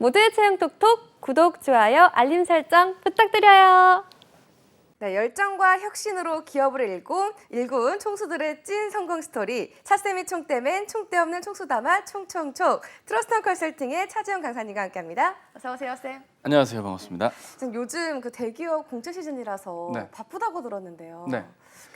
모두의 채용 톡톡 구독, 좋아요, 알림 설정 부탁드려요. 네, 열정과 혁신으로 기업을 일군 총수들의 찐 성공 스토리 차쌤이 총대맨 총대 없는 총수담아 총총총 트러스트 컨설팅의 차지영 강사님과 함께합니다. 어서 오세요, 쌤. 안녕하세요. 반갑습니다. 쌤, 요즘 그 대기업 공채 시즌이라서 네. 바쁘다고 들었는데요. 네.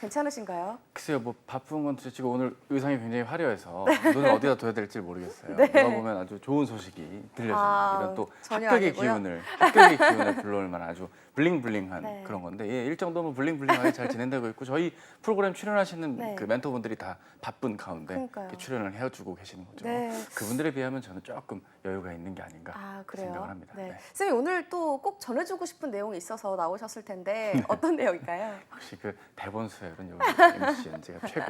괜찮으신가요? 글쎄요, 뭐 바쁜 건 지금 오늘 의상이 굉장히 화려해서 눈을 어디다 둬야 될지 모르겠어요. 네. 누가 보면 아주 좋은 소식이 들려지는 이런 또 전혀 합격의 아니고요. 합격의 기운을 불러올 만한 아주 블링블링한 네. 그런 건데 예, 일 정도면 블링블링하게 잘 진행되고 있고 저희 프로그램 출연하시는 네. 그 멘토분들이 다 바쁜 가운데 그러니까요. 이렇게 출연을 해주고 계시는 거죠. 네. 그분들에 비하면 저는 조금 여유가 있는 게 아닌가 그래요? 생각을 합니다. 네. 네. 쌤이 오늘 또 꼭 전해주고 싶은 내용이 있어서 나오셨을 텐데 어떤 내용일까요? 역시 그 대본 수혈은 여기 MC 연재가 최고.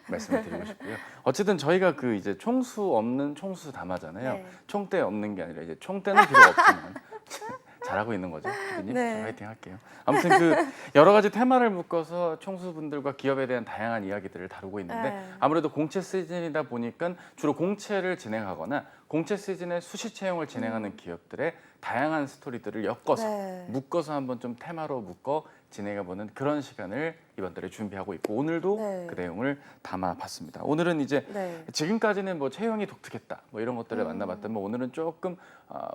말씀을 드리고 싶고요. 어쨌든 저희가 그 이제 총수 없는 총수 담아잖아요. 네. 총대 없는 게 아니라 이제 총대는 비록 없지만 잘하고 있는 거죠. 피디님, 네. 저 화이팅 할게요. 아무튼 그 여러 가지 테마를 묶어서 총수분들과 기업에 대한 다양한 이야기들을 다루고 있는데 네. 아무래도 공채 시즌이다 보니까 주로 공채를 진행하거나 공채 시즌에 수시 채용을 진행하는 기업들의 다양한 스토리들을 엮어서 네. 묶어서 한번 좀 테마로 묶어 진행해보는 그런 시간을 이번 달에 준비하고 있고 오늘도 네. 그 내용을 담아봤습니다. 오늘은 이제 네. 지금까지는 뭐 채용이 독특했다 뭐 이런 것들을 만나봤다면 오늘은 조금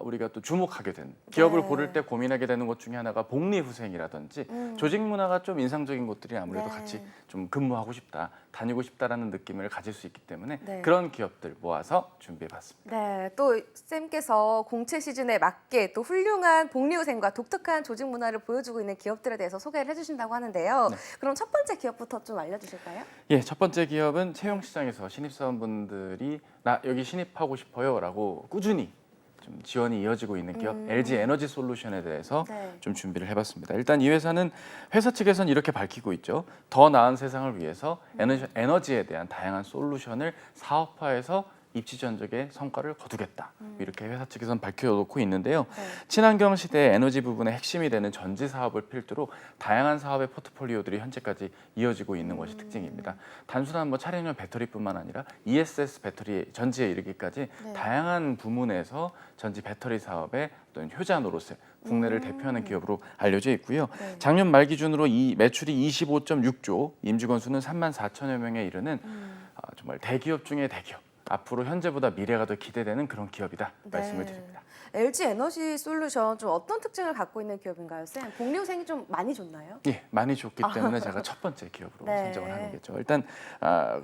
우리가 또 주목하게 된 기업을 네. 고를 때 고민하게 되는 것 중에 하나가 복리후생이라든지 조직 문화가 좀 인상적인 곳들이 아무래도 네. 같이 좀 근무하고 싶다 다니고 싶다라는 느낌을 가질 수 있기 때문에 네. 그런 기업들 모아서 준비해봤습니다. 네, 또 쌤께서 공채 시즌에 맞게 또 훌륭한 복리후생과 독특한 조직 문화를 보여주고 있는 기업들에 대해서 소개를 해주신다고 하는데요. 네. 그럼 첫 번째 기업부터 좀 알려주실까요? 예, 첫 번째 기업은 채용 시장에서 신입사원분들이 나 여기 신입하고 싶어요라고 꾸준히 좀 지원이 이어지고 있는 기업 LG 에너지 솔루션에 대해서 네. 좀 준비를 해봤습니다. 일단 이 회사는 회사 측에서는 이렇게 밝히고 있죠. 더 나은 세상을 위해서 에너지에 대한 다양한 솔루션을 사업화해서 입지 전적의 성과를 거두겠다. 이렇게 회사 측에서는 밝혀놓고 있는데요. 네. 친환경 시대의 에너지 부분의 핵심이 되는 전지 사업을 필두로 다양한 사업의 포트폴리오들이 현재까지 이어지고 있는 것이 특징입니다. 단순한 뭐 차량용 배터리뿐만 아니라 ESS 배터리 전지에 이르기까지 네. 다양한 부문에서 전지 배터리 사업의 어떤 효자 노릇을 국내를 대표하는 기업으로 알려져 있고요. 네. 작년 말 기준으로 이 매출이 25.6조, 임직원 수는 34,000여 명에 이르는 정말 대기업 중의 대기업. 앞으로 현재보다 미래가 더 기대되는 그런 기업이다 말씀을 드립니다. LG 에너지 솔루션 좀 어떤 특징을 갖고 있는 기업인가요, 쌤? 복리후생이 좀 많이 좋나요? 예, 많이 좋기 때문에 제가 첫 번째 기업으로 네. 선정을 하는 거겠죠. 일단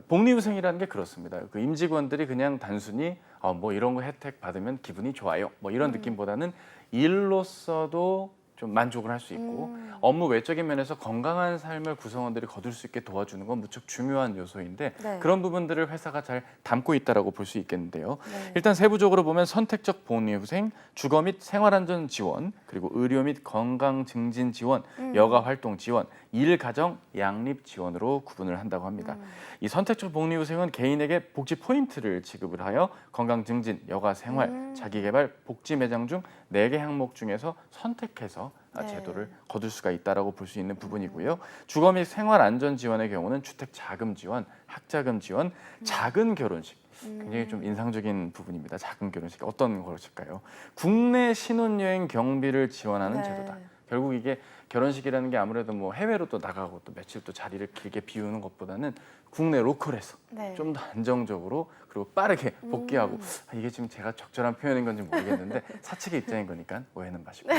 복리후생이라는 게 그렇습니다. 그 임직원들이 그냥 단순히 뭐 이런 거 혜택 받으면 기분이 좋아요. 뭐 이런 느낌보다는 일로서도 좀 만족을 할 수 있고 업무 외적인 면에서 건강한 삶을 구성원들이 거둘 수 있게 도와주는 건 무척 중요한 요소인데 네. 그런 부분들을 회사가 잘 담고 있다라고 볼 수 있겠는데요. 네. 일단 세부적으로 보면 선택적 복리후생, 주거 및 생활안전 지원, 그리고 의료 및 건강 증진 지원, 여가 활동 지원, 일 가정 양립 지원으로 구분을 한다고 합니다. 이 선택적 복리후생은 개인에게 복지 포인트를 지급을 하여 건강 증진, 여가 생활, 자기개발, 복지 매장 중 4개 항목 중에서 선택해서 네. 제도를 거둘 수가 있다라고 볼 수 있는 부분이고요. 주거 및 생활 안전 지원의 경우는 주택 자금 지원, 학자금 지원, 작은 결혼식. 굉장히 좀 인상적인 부분입니다. 작은 결혼식 어떤 것일까요? 국내 신혼여행 경비를 지원하는 네. 제도다. 결국 이게 결혼식이라는 게 아무래도 뭐 해외로 또 나가고 또 며칠 또 자리를 길게 비우는 것보다는 국내 로컬에서 네. 좀 더 안정적으로 그리고 빠르게 복귀하고 이게 지금 제가 적절한 표현인 건지 모르겠는데 사측의 입장인 거니까 오해는 마시고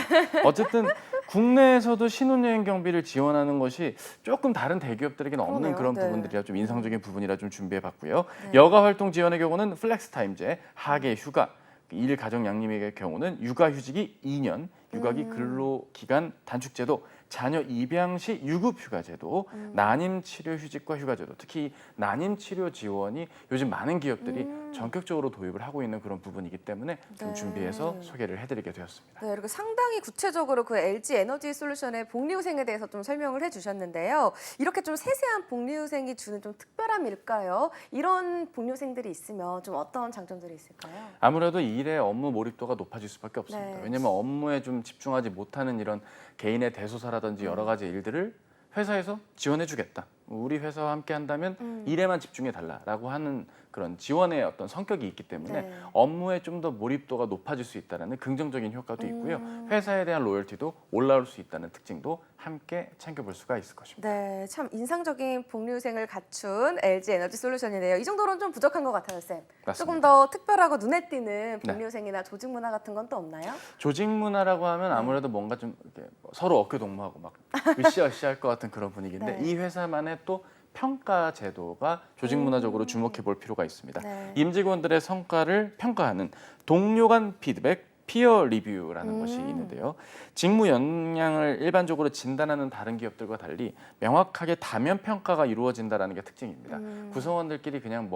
어쨌든 국내에서도 신혼여행 경비를 지원하는 것이 조금 다른 대기업들에게는 없는 그러네요. 그런 네. 부분들이라 좀 인상적인 부분이라 좀 준비해봤고요. 네. 여가 활동 지원의 경우는 플렉스 타임제, 하계 휴가, 일 가정 양립의 경우는 육아휴직이 2년, 육아기 근로기간 단축제도, 자녀 입양 시 유급휴가제도, 난임치료휴직과 휴가제도, 특히 난임치료 지원이 요즘 많은 기업들이 전격적으로 도입을 하고 있는 그런 부분이기 때문에 좀 네. 준비해서 소개를 해드리게 되었습니다. 네, 이렇게 상당히 구체적으로 그 LG 에너지 솔루션의 복리후생에 대해서 좀 설명을 해주셨는데요. 이렇게 좀 세세한 복리후생이 주는 좀 특별함일까요? 이런 복리후생들이 있으면 좀 어떤 장점들이 있을까요? 아무래도 일의 업무 몰입도가 높아질 수밖에 없습니다. 네. 왜냐하면 업무에 좀 집중하지 못하는 이런 개인의 대소사라든지 여러 가지 일들을 회사에서 지원해주겠다. 우리 회사와 함께 한다면 일에만 집중해 달라라고 하는 그런 지원의 어떤 성격이 있기 때문에 네. 업무에 좀 더 몰입도가 높아질 수 있다는 긍정적인 효과도 있고요. 회사에 대한 로열티도 올라올 수 있다는 특징도 함께 챙겨볼 수가 있을 것입니다. 네, 참 인상적인 복리후생을 갖춘 LG 에너지 솔루션이네요. 이 정도로는 좀 부족한 것 같아요, 쌤. 맞습니다. 조금 더 특별하고 눈에 띄는 네. 복리후생이나 조직 문화 같은 건 또 없나요? 조직 문화라고 하면 아무래도 뭔가 좀 이렇게 서로 어깨 동무하고 막 으쌰으쌰할 것 같은 그런 분위기인데 네. 이 회사만의 또 평가 제도가 조직 문화적으로 주목해 볼 필요가 있습니다. 네. 임직원들의 성과를 평가하는 동료 간 피드백 피어 리뷰라는 것이 있는데요. 직무 역량을 일반적으로 진단하는 다른 기업들과 달리 명확하게 다면 평가가 이루어진다는 게 특징입니다. 구성원들끼리 그냥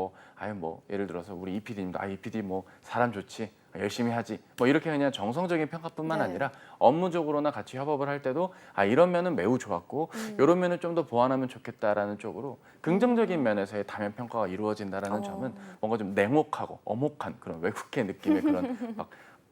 예를 들어서 우리 이 PD님도 이 PD 뭐 사람 좋지 열심히 하지 뭐 이렇게 그냥 정성적인 평가뿐만 네. 아니라 업무적으로나 같이 협업을 할 때도 이런 면은 매우 좋았고 이런 면은 좀 더 보완하면 좋겠다라는 쪽으로 긍정적인 면에서의 다면 평가가 이루어진다라는 점은 뭔가 좀 냉혹하고 엄혹한 그런 외국계 느낌의 그런 막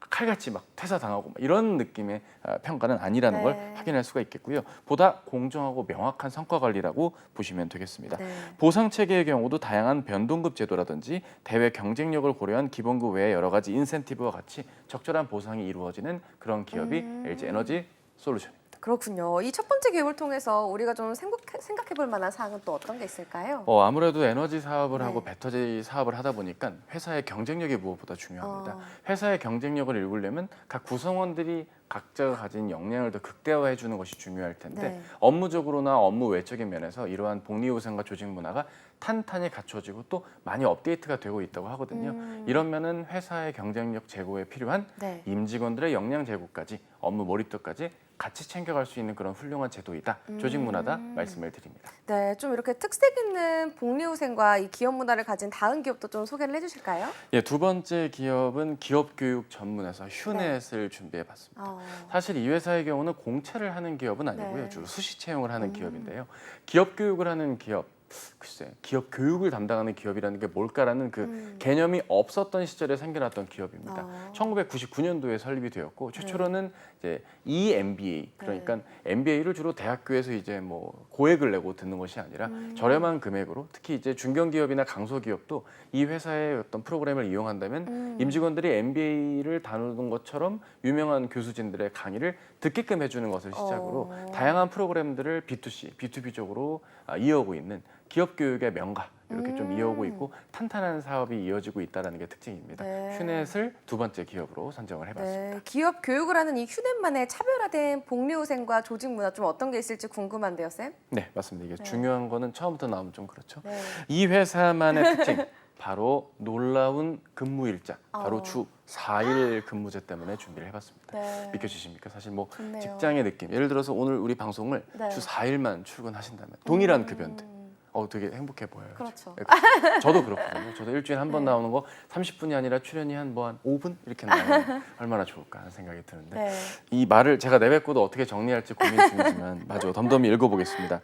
칼같이 막 퇴사당하고 막 이런 느낌의 평가는 아니라는 네. 걸 확인할 수가 있겠고요. 보다 공정하고 명확한 성과 관리라고 보시면 되겠습니다. 네. 보상 체계의 경우도 다양한 변동급 제도라든지 대외 경쟁력을 고려한 기본급 외에 여러 가지 인센티브와 같이 적절한 보상이 이루어지는 그런 기업이 LG 에너지 솔루션입니다. 그렇군요. 이 첫 번째 기업을 통해서 우리가 좀 생각해 볼 만한 사항은 또 어떤 게 있을까요? 아무래도 에너지 사업을 네. 하고 배터리 사업을 하다 보니까 회사의 경쟁력이 무엇보다 중요합니다. 어. 회사의 경쟁력을 일구려면 각 구성원들이 각자가 가진 역량을 더 극대화해 주는 것이 중요할 텐데 네. 업무적으로나 업무 외적인 면에서 이러한 복리후생과 조직 문화가 탄탄히 갖춰지고 또 많이 업데이트가 되고 있다고 하거든요. 이런 면은 회사의 경쟁력 제고에 필요한 네. 임직원들의 역량 제고까지 업무 몰입도까지 같이 챙겨갈 수 있는 그런 훌륭한 제도이다. 조직 문화다 말씀을 드립니다. 네, 좀 이렇게 특색 있는 복리후생과 이 기업 문화를 가진 다음 기업도 좀 소개를 해주실까요? 예, 두 번째 기업은 기업 교육 전문에서 휴넷을 준비해봤습니다. 사실 이 회사의 경우는 공채를 하는 기업은 아니고요. 네. 주로 수시 채용을 하는 기업인데요. 기업 교육을 하는 기업, 글쎄, 기업 교육을 담당하는 기업이라는 게 뭘까라는 그 개념이 없었던 시절에 생겨났던 기업입니다. 1999년도에 설립이 되었고 최초로는 이제 EMBA 그러니까 MBA를 주로 대학교에서 이제 뭐 고액을 내고 듣는 것이 아니라 저렴한 금액으로 특히 이제 중견기업이나 강소기업도 이 회사의 어떤 프로그램을 이용한다면 임직원들이 MBA를 다루는 것처럼 유명한 교수진들의 강의를 듣게끔 해주는 것을 시작으로 다양한 프로그램들을 B2C, B2B적으로 이어오고 있는 기업 교육의 명가 이렇게 좀 이어오고 있고 탄탄한 사업이 이어지고 있다는 게 특징입니다. 네. 휴넷을 두 번째 기업으로 선정을 해봤습니다. 네, 기업 교육을 하는 이 휴넷만의 차별화된 복리후생과 조직 문화 좀 어떤 게 있을지 궁금한데요, 쌤? 네, 맞습니다. 이게 중요한 거는 처음부터 나오면 좀 그렇죠. 네. 이 회사만의 특징 바로 놀라운 근무 일자, 바로 어. 주 4일 근무제 때문에 준비를 해봤습니다. 네. 믿겨지십니까? 사실 뭐 좋네요. 직장의 느낌. 예를 들어서 오늘 우리 방송을 네. 주 4일만 출근하신다면 동일한 급여인데 되게 행복해 보여요. 그렇죠. 저도 그렇거든요. 저도 일주일에 한 번 나오는 거 30분이 아니라 출연이 한 5분 이렇게 나오면 얼마나 좋을까 하는 생각이 드는데 네. 이 말을 제가 내뱉고도 어떻게 정리할지 고민 중이지만 마저 덤덤히 읽어보겠습니다.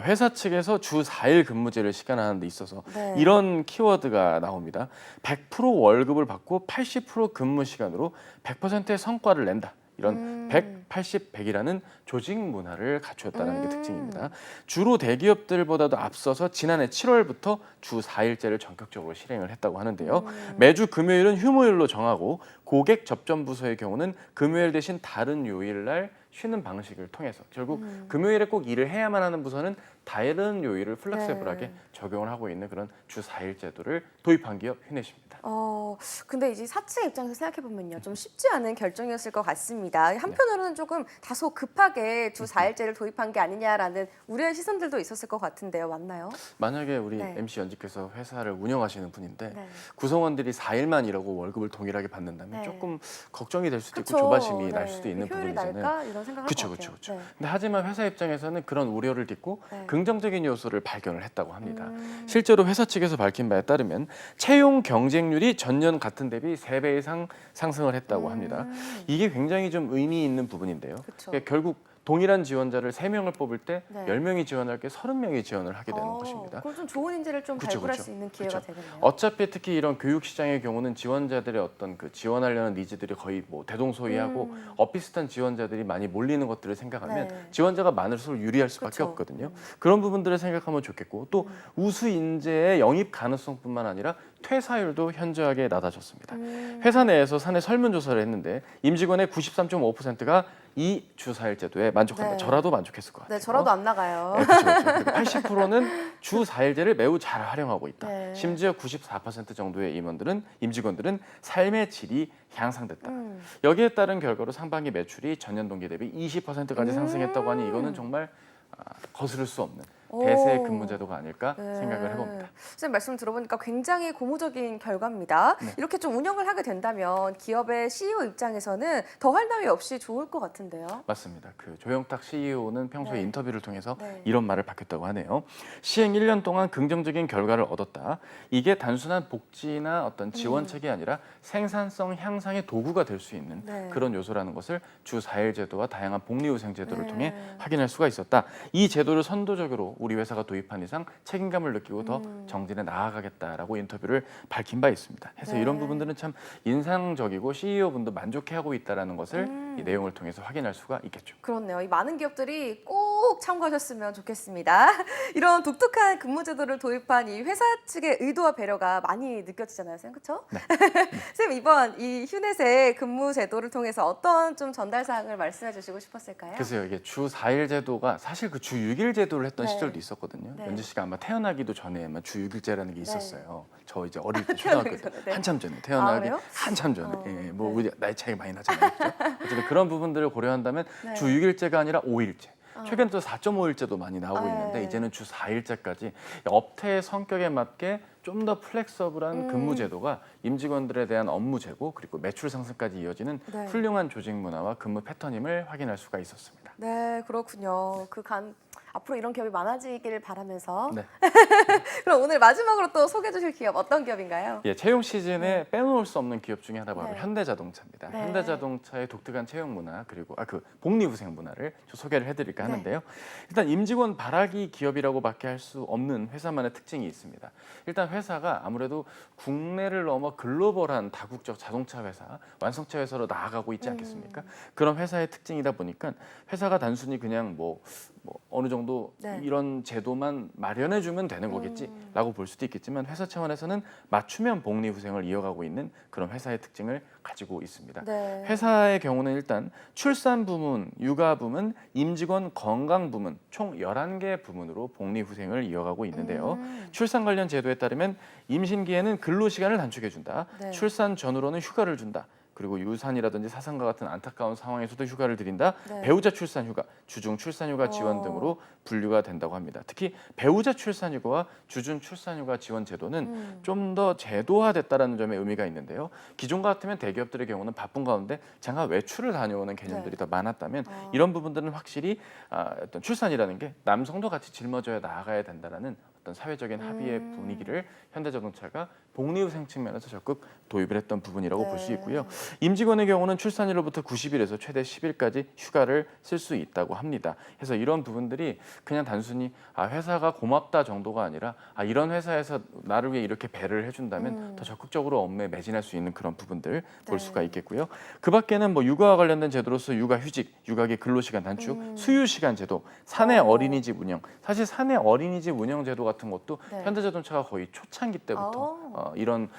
회사 측에서 주 4일 근무제를 시간하는 데 있어서 네. 이런 키워드가 나옵니다. 100% 월급을 받고 80% 근무 시간으로 100%의 성과를 낸다. 이런 180, 100이라는 조직 문화를 갖추었다는 게 특징입니다. 주로 대기업들보다도 앞서서 지난해 7월부터 주 4일제를 전격적으로 실행을 했다고 하는데요. 매주 금요일은 휴무일로 정하고 고객 접점 부서의 경우는 금요일 대신 다른 요일 날 쉬는 방식을 통해서 결국 금요일에 꼭 일을 해야만 하는 부서는 다른 요일을 플렉서블하게 네. 적용을 하고 있는 그런 주 4일 제도를 도입한 기업 휴넷입니다. 근데 이제 사측 입장에서 생각해 보면요, 좀 쉽지 않은 결정이었을 것 같습니다. 한편으로는 조금 다소 급하게 주 4일제를 도입한 게 아니냐라는 우려의 시선들도 있었을 것 같은데요, 맞나요? 만약에 우리 네. MC 연지께서 회사를 운영하시는 분인데 네. 구성원들이 4일만 일하고 월급을 동일하게 받는다면 네. 조금 걱정이 될 수도 그쵸. 있고 조바심이 네. 날 수도 있는 효율이 부분이잖아요. 날까 이런 생각을 그렇죠, 할 것 그렇죠, 같아요. 그렇죠. 네. 근데 하지만 회사 입장에서는 그런 우려를 딛고 네. 긍정적인 요소를 발견을 했다고 합니다. 실제로 회사 측에서 밝힌 바에 따르면 채용 경쟁률이 전년 같은 대비 3배 이상 상승을 했다고 합니다. 이게 굉장히 좀 의미 있는 부분인데요. 그쵸. 그러니까 결국 동일한 지원자를 3명을 뽑을 때 네. 10명이 지원할 게 30명이 지원을 하게 되는 것입니다. 그럼 좀 좋은 인재를 좀 그쵸, 발굴할 그쵸. 수 있는 기회가 그쵸. 되겠네요. 어차피 특히 이런 교육 시장의 경우는 지원자들의 어떤 그 지원하려는 니즈들이 거의 뭐 대동소이하고 엇비슷한 지원자들이 많이 몰리는 것들을 생각하면 네. 지원자가 많을수록 유리할 수밖에 그쵸. 없거든요. 그런 부분들을 생각하면 좋겠고 또 우수 인재의 영입 가능성뿐만 아니라 퇴사율도 현저하게 낮아졌습니다. 회사 내에서 사내 설문조사를 했는데 임직원의 93.5%가 이 주 4일 제도에 만족한다. 네. 저라도 만족했을 것 같아요. 네, 저라도 안 나가요. 네, 그렇죠, 그렇죠. 80%는 주 4일제를 매우 잘 활용하고 있다. 네. 심지어 94% 정도의 임직원들은 삶의 질이 향상됐다. 음. 여기에 따른 결과로 상반기 매출이 전년 동기 대비 20%까지 상승했다고 하니 이거는 정말 거스를 수 없는 대세의 오. 근무 제도가 아닐까 네. 생각을 해봅니다. 선생님 말씀 들어보니까 굉장히 고무적인 결과입니다. 네. 이렇게 좀 운영을 하게 된다면 기업의 CEO 입장에서는 더할 나위 없이 좋을 것 같은데요. 맞습니다. 그 조영탁 CEO는 평소에 네. 인터뷰를 통해서 네. 이런 말을 밝혔다고 하네요. 시행 1년 동안 긍정적인 결과를 얻었다. 이게 단순한 복지나 어떤 지원책이 아니라 생산성 향상의 도구가 될 수 있는 네. 그런 요소라는 것을 주 4일 제도와 다양한 복리후생 제도를 네. 통해 확인할 수가 있었다. 이 제도를 선도적으로 우리 회사가 도입한 이상 책임감을 느끼고 더 정진해 나아가겠다라고 인터뷰를 밝힌 바 있습니다. 그래서 네. 이런 부분들은 참 인상적이고 CEO 분도 만족해하고 있다라는 것을 이 내용을 통해서 확인할 수가 있겠죠. 그렇네요. 이 많은 기업들이 꼭 참고하셨으면 좋겠습니다. 이런 독특한 근무 제도를 도입한 이 회사 측의 의도와 배려가 많이 느껴지잖아요, 쌤, 그렇죠? 네. 쌤 이번 이 휴넷의 근무 제도를 통해서 어떤 좀 전달 사항을 말씀해주시고 싶었을까요? 그래서 이게 주 4일 제도가 사실 그 주 6일 제도를 했던 네. 시절도 있었거든요. 네. 연지 씨가 아마 태어나기도 전에만 주 6일제라는 게 있었어요. 저 이제 어릴 때 태어나기 초등학교 때 전에, 네. 한참 전에 태어나기 그래요? 한참 전에 예, 뭐 네. 우리 나이 차이 많이 나잖아요. 그렇죠? 어쨌든 그런 부분들을 고려한다면 네. 주 6일제가 아니라 5일제. 최근에 또 4.5일제도 많이 나오고 네. 있는데 이제는 주 4일제까지 업태의 성격에 맞게 좀 더 플렉서블한 근무 제도가 임직원들에 대한 업무 제고 그리고 매출 상승까지 이어지는 네. 훌륭한 조직 문화와 근무 패턴임을 확인할 수가 있었습니다. 네, 그렇군요. 앞으로 이런 기업이 많아지길 바라면서 네. 그럼 오늘 마지막으로 또 소개해 주실 기업 어떤 기업인가요? 예, 채용 시즌에 빼놓을 수 없는 기업 중에 하나가 바로 네. 현대자동차입니다. 네. 현대자동차의 독특한 채용 문화 그리고 그 복리후생 문화를 좀 소개를 해드릴까 네. 하는데요. 일단 임직원 바라기 기업이라고밖에 할 수 없는 회사만의 특징이 있습니다. 일단 회사가 아무래도 국내를 넘어 글로벌한 다국적 자동차 회사, 완성차 회사로 나아가고 있지 않겠습니까? 그런 회사의 특징이다 보니까 회사가 단순히 그냥 뭐 어느 정도 네. 이런 제도만 마련해 주면 되는 거겠지라고 볼 수도 있겠지만 회사 차원에서는 맞춤형 복리 후생을 이어가고 있는 그런 회사의 특징을 가지고 있습니다. 네. 회사의 경우는 일단 출산 부문, 육아 부문, 임직원 건강 부문 총 11개 부문으로 복리 후생을 이어가고 있는데요. 출산 관련 제도에 따르면 임신기에는 근로 시간을 단축해 준다. 네. 출산 전후로는 휴가를 준다. 그리고 유산이라든지 사상과 같은 안타까운 상황에서도 휴가를 드린다. 네. 배우자 출산 휴가, 주중 출산 휴가 지원 등으로 분류가 된다고 합니다. 특히 배우자 출산 휴가와 주중 출산 휴가 지원 제도는 좀 더 제도화됐다라는 점에 의미가 있는데요. 기존 같으면 대기업들의 경우는 바쁜 가운데 잠깐 외출을 다녀오는 개념들이 네. 더 많았다면 이런 부분들은 확실히 어떤 출산이라는 게 남성도 같이 짊어져야 나아가야 된다라는 어떤 사회적인 합의의 분위기를 현대자동차가 복리후생 측면에서 적극 도입을 했던 부분이라고 볼 수 네. 있고요. 임직원의 경우는 출산일로부터 90일에서 최대 10일까지 휴가를 쓸 수 있다고 합니다. 그래서 이런 부분들이 그냥 단순히 회사가 고맙다 정도가 아니라 이런 회사에서 나를 위해 이렇게 배려를 해준다면 더 적극적으로 업무에 매진할 수 있는 그런 부분들 볼 네. 수가 있겠고요. 그 밖에는 뭐 육아와 관련된 제도로서 육아휴직, 육아기 근로시간 단축, 수유시간 제도, 사내 어린이집 운영. 사실 사내 어린이집 운영 제도 같은 것도 네. 현대자동차가 거의 초창기 때부터 이런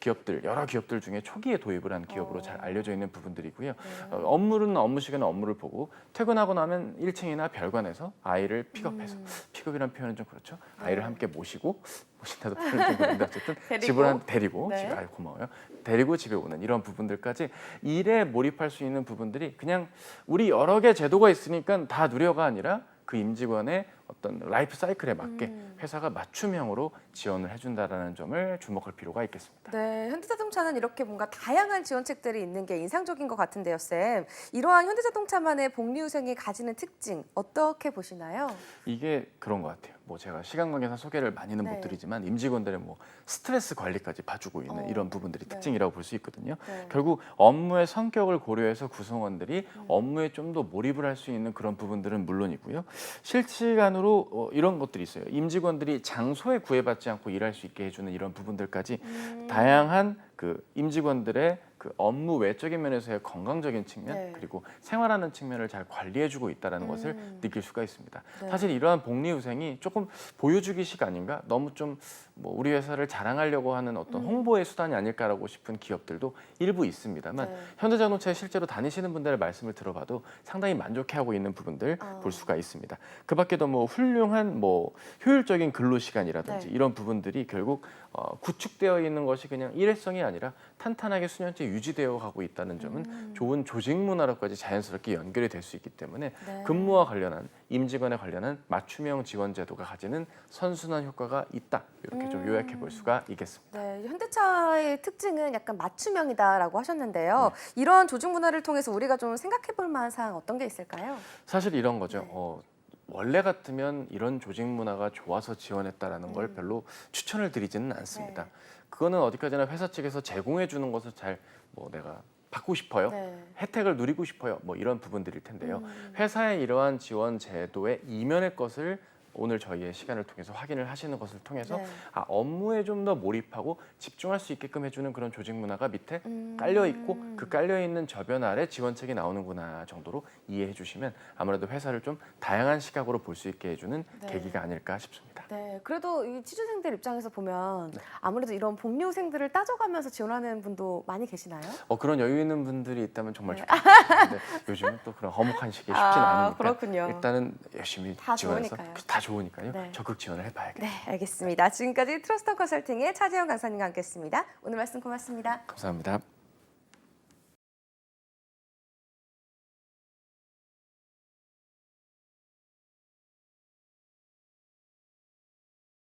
기업들 여러 기업들 중에 초기에 도입을 한 기업으로 잘 알려져 있는 부분들이고요. 업무는 업무 시간에 업무를 보고 퇴근하고 나면 1층이나 별관에서 아이를 픽업해서 픽업이라는 표현은 좀 그렇죠. 아이를 함께 모신다도 표현이 좀 그런데 어쨌든 데리고. 집을 데리고 네. 집에 고마워요. 데리고 집에 오는 이런 부분들까지 일에 몰입할 수 있는 부분들이 그냥 우리 여러 개 제도가 있으니까 다 누려가 아니라 그 임직원의 어떤 라이프 사이클에 맞게 회사가 맞춤형으로 지원을 해준다라는 점을 주목할 필요가 있겠습니다. 네, 현대자동차는 이렇게 뭔가 다양한 지원책들이 있는 게 인상적인 것 같은데요, 쌤. 이러한 현대자동차만의 복리후생이 가지는 특징 어떻게 보시나요? 이게 그런 것 같아요. 뭐 제가 시간 관계상 소개를 많이는 네. 못 드리지만 임직원들의 뭐 스트레스 관리까지 봐주고 있는 이런 부분들이 네. 특징이라고 볼 수 있거든요. 네. 결국 업무의 성격을 고려해서 구성원들이 업무에 좀 더 몰입을 할 수 있는 그런 부분들은 물론이고요. 실시간으로 이런 것들이 있어요. 임직원들이 장소에 구애받지 않고 일할 수 있게 해주는 이런 부분들까지 다양한 그 임직원들의 그 업무 외적인 면에서의 건강적인 측면 네. 그리고 생활하는 측면을 잘 관리해주고 있다는 것을 느낄 수가 있습니다. 네. 사실 이러한 복리후생이 조금 보여주기식 아닌가? 너무 좀 뭐 우리 회사를 자랑하려고 하는 어떤 홍보의 수단이 아닐까라고 싶은 기업들도 일부 있습니다만 네. 현대자동차에 실제로 다니시는 분들의 말씀을 들어봐도 상당히 만족해하고 있는 부분들 볼 수가 있습니다. 그밖에도 뭐 훌륭한 뭐 효율적인 근로 시간이라든지 네. 이런 부분들이 결국 구축되어 있는 것이 그냥 일회성이 아니라 탄탄하게 수년째 유지되어 가고 있다는 점은 좋은 조직 문화로까지 자연스럽게 연결이 될 수 있기 때문에 네. 근무와 관련한 임직원에 관련한 맞춤형 지원 제도가 가지는 선순환 효과가 있다. 이렇게 좀 요약해 볼 수가 있겠습니다. 네, 현대차의 특징은 약간 맞춤형이다라고 하셨는데요. 이런 조직 문화를 통해서 우리가 좀 생각해 볼 만한 사항 어떤 게 있을까요? 사실 이런 거죠. 네. 원래 같으면 이런 조직 문화가 좋아서 지원했다라는 걸 별로 추천을 드리지는 않습니다. 네. 그거는 어디까지나 회사 측에서 제공해 주는 것을 잘 뭐 내가 받고 싶어요. 네. 혜택을 누리고 싶어요. 뭐 이런 부분들일 텐데요. 회사의 이러한 지원 제도의 이면의 것을 오늘 저희의 시간을 통해서 확인을 하시는 것을 통해서 네. 업무에 좀 더 몰입하고 집중할 수 있게끔 해주는 그런 조직 문화가 밑에 깔려 있고 그 깔려 있는 저변 아래 지원책이 나오는구나 정도로 이해해 주시면 아무래도 회사를 좀 다양한 시각으로 볼 수 있게 해주는 네. 계기가 아닐까 싶습니다. 네, 그래도 이 취준생들 입장에서 보면 아무래도 이런 복리후생들을 따져가면서 지원하는 분도 많이 계시나요? 그런 여유 있는 분들이 있다면 정말 좋겠는데 요즘은 또 그런 허무한 시기에 쉽진 않으니까 그렇군요. 일단은 열심히 다 지원해서 좋으니까요. 다 좋으니까요. 네. 적극 지원을 해봐야겠네요. 네, 알겠습니다. 지금까지 트러스트 컨설팅의 차재현 강사님과 함께했습니다. 오늘 말씀 고맙습니다. 감사합니다.